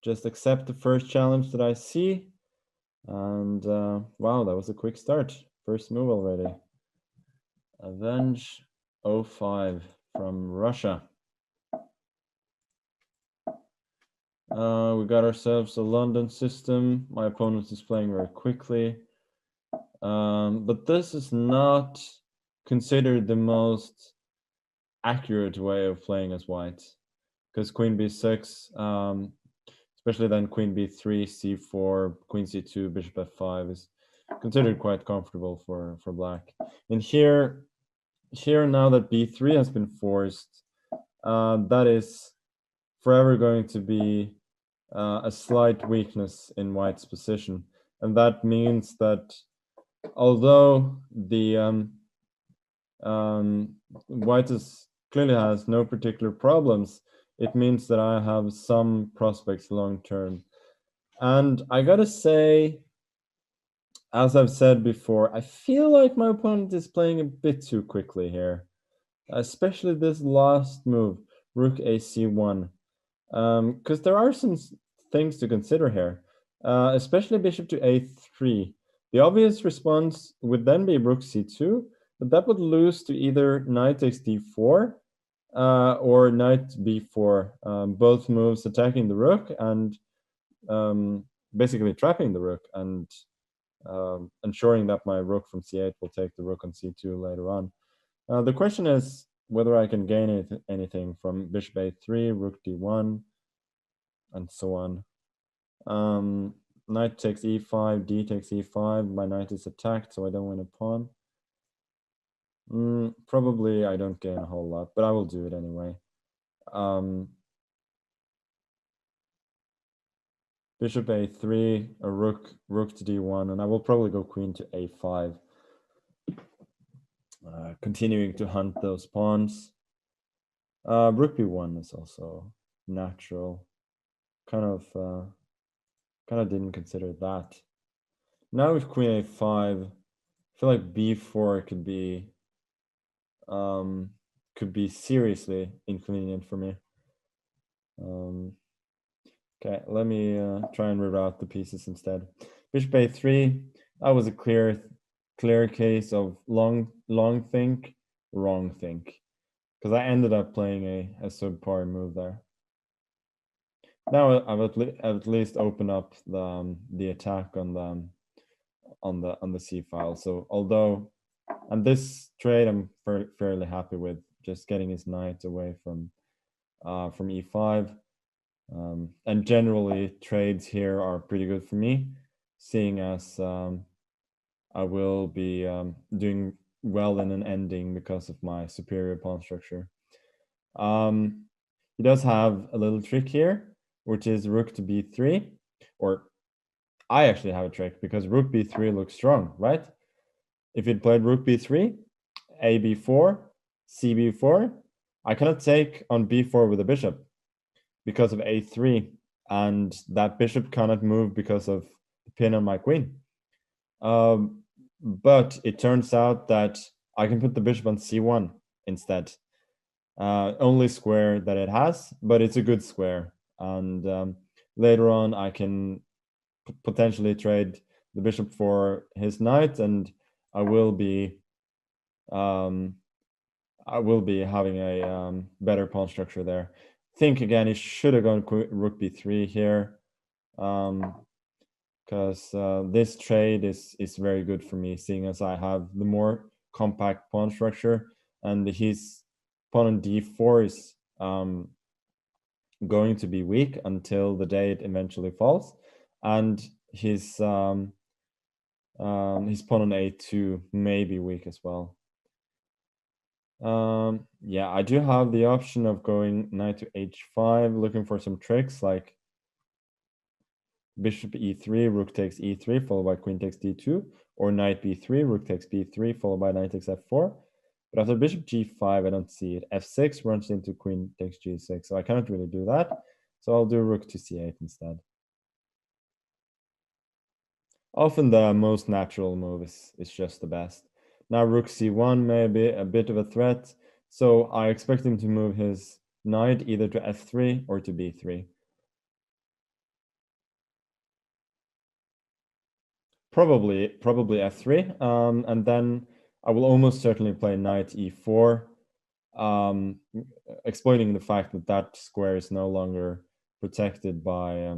just accept the first challenge that I see. And wow, that was a quick start. First move already. Avenge 05 from Russia. We got ourselves a London system. My opponent is playing very quickly. But this is not considered the most accurate way of playing as white, because queen b6, especially then queen b3, c4, queen c2, bishop f5 is considered quite comfortable for black. And here now that b3 has been forced, that is forever going to be a slight weakness in white's position. And that means that although the white clearly has no particular problems, it means that I have some prospects long term. And I gotta say, as I've said before, I feel like my opponent is playing a bit too quickly here, especially this last move, rook ac1, because there are some things to consider here, especially bishop to a3. The obvious response would then be rook c2, but that would lose to either knight takes d4 or knight b4, both moves attacking the rook and basically trapping the rook and ensuring that my rook from c8 will take the rook on c2 later on. The question is whether I can gain anything from bishop a3, rook d1, and so on. Knight takes e5, d takes e5. My knight is attacked, so I don't win a pawn. Probably I don't gain a whole lot, but I will do it anyway. Bishop a3, a rook to d1, and I will probably go queen to a5. Continuing to hunt those pawns. Rook b1 is also natural. Kind of didn't consider that. Now with queen a5, I feel like b4 could be seriously inconvenient for me. Okay, let me try and reroute the pieces instead. Bishop a3, that was a clear case of long think, wrong think, because I ended up playing a subpar move there. Now I've at least opened up the attack on the c file. So although on this trade I'm fairly happy with, just getting his knight away from e5. And generally trades here are pretty good for me, seeing as I will be doing well in an ending because of my superior pawn structure. He does have a little trick here, which is rook to b3, or I actually have a trick because rook b3 looks strong, right? If he'd played rook b3, a b4, c b4, I cannot take on b4 with a bishop because of a3, and that bishop cannot move because of the pin on my queen. But it turns out that I can put the bishop on c1 instead. Only square that it has, but it's a good square. And later on, I can potentially trade the bishop for his knight, and I will be having a better pawn structure there. Think again, he should have gone rook b3 here, because this trade is very good for me, seeing as I have the more compact pawn structure, and his pawn on d4 is going to be weak until the day it eventually falls, and his pawn on a2 may be weak as well. Yeah, I do have the option of going knight to h5, looking for some tricks like bishop e3, rook takes e3, followed by queen takes d2, or knight b3, rook takes b3, followed by knight takes f4. But after bishop g5, I don't see it. f6 runs into queen takes g6, so I cannot really do that. So I'll do rook to c8 instead. Often the most natural move is just the best. Now rook c1 may be a bit of a threat, so I expect him to move his knight either to f3 or to b3. probably f3, and then I will almost certainly play knight e4, exploiting the fact that that square is no longer protected by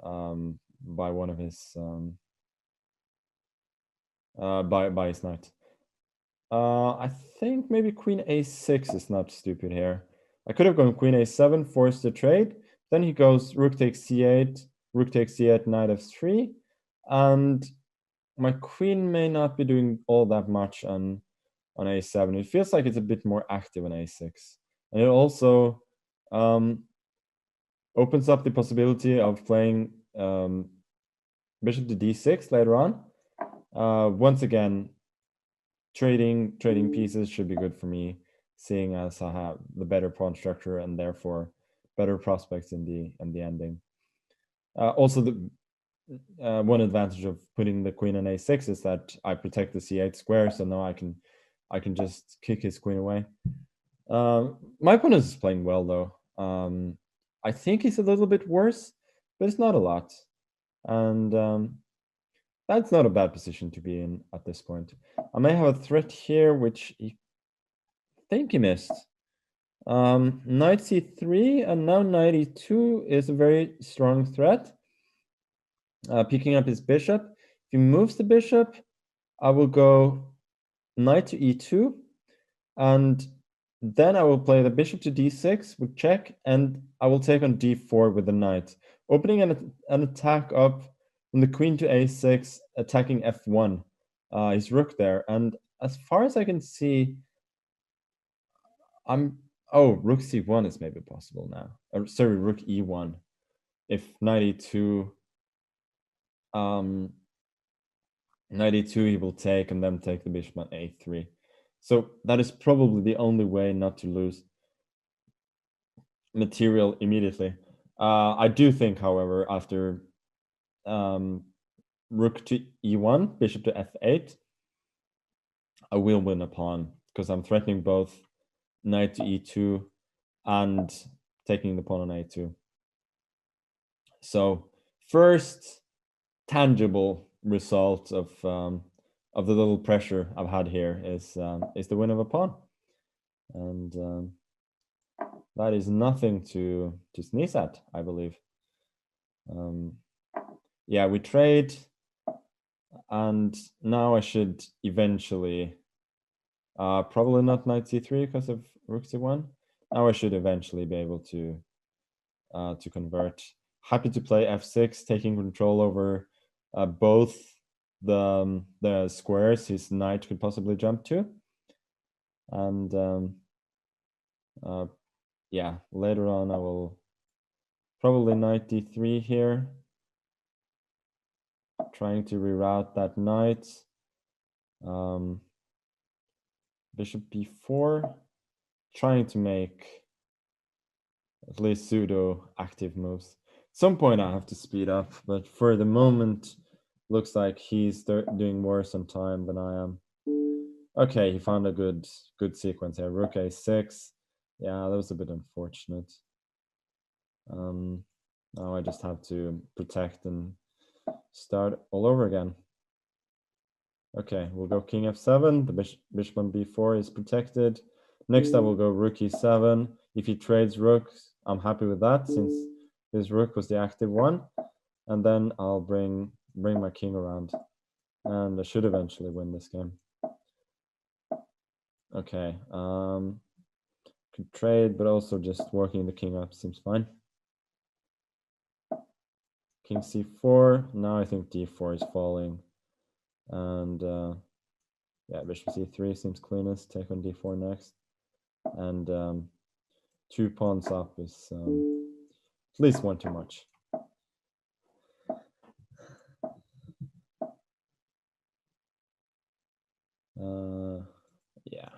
one of his by his knight. I think maybe queen a6 is not stupid here. I could have gone queen a7, forced the trade. Then he goes rook takes c8, rook takes c8, knight f3, and my queen may not be doing all that much on a7. It feels like it's a bit more active on a6, and it also opens up the possibility of playing bishop to d6 later on. Once again, trading pieces should be good for me, seeing as I have the better pawn structure and therefore better prospects in the ending. Also, the one advantage of putting the queen on a6 is that I protect the c8 square, so now I can just kick his queen away. My opponent is playing well though. I think he's a little bit worse, but it's not a lot, and that's not a bad position to be in at this point. I may have a threat here, which I think he missed. Knight c3 and now knight e2 is a very strong threat. Picking up his bishop. If he moves the bishop, I will go knight to e2, and then I will play the bishop to d6 with check, and I will take on d4 with the knight, opening an attack up from the queen to a6, attacking f1, his rook there. And as far as I can see, rook c1 is maybe possible now. Sorry, rook e1. If knight e2, knight e2, he will take and then take the bishop on a3. So that is probably the only way not to lose material immediately. I do think, however, after rook to e1, bishop to f8, I will win a pawn, because I'm threatening both knight to e2 and taking the pawn on a2. So first tangible result of the little pressure I've had here is the win of a pawn, and that is nothing to sneeze at, I believe. Yeah, we trade, and now I should eventually, probably not knight c3 because of rook c1. Now I should eventually be able to convert. Happy to play f6, taking control over both the squares his knight could possibly jump to, and yeah, later on I will probably knight d3 here, trying to reroute that knight. Bishop b4, trying to make at least pseudo active moves. At some point I have to speed up, but for the moment looks like he's doing worse on time than I am. Okay, he found a good sequence here. Rook a6. Yeah, that was a bit unfortunate. Now I just have to protect and start all over again. Okay, we'll go king f7. The bishop on b4 is protected. Next I will go rook e7. If he trades rooks, I'm happy with that, since his rook was the active one. And then I'll bring my king around, and I should eventually win this game. Okay, could trade, but also just working the king up seems fine. King c4. Now I think d4 is falling, and yeah, bishop c3 seems cleanest. Take on d4 next, and 2 pawns up is at least one too much. Yeah,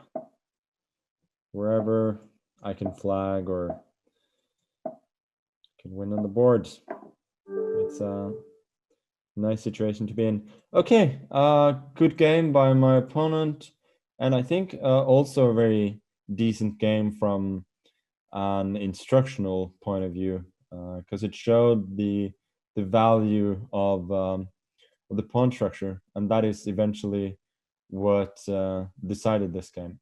wherever I can flag or can win on the board, it's a nice situation to be in. Okay, good game by my opponent, and I think also a very decent game from an instructional point of view, because it showed the value of of the pawn structure, and that is eventually what decided this game.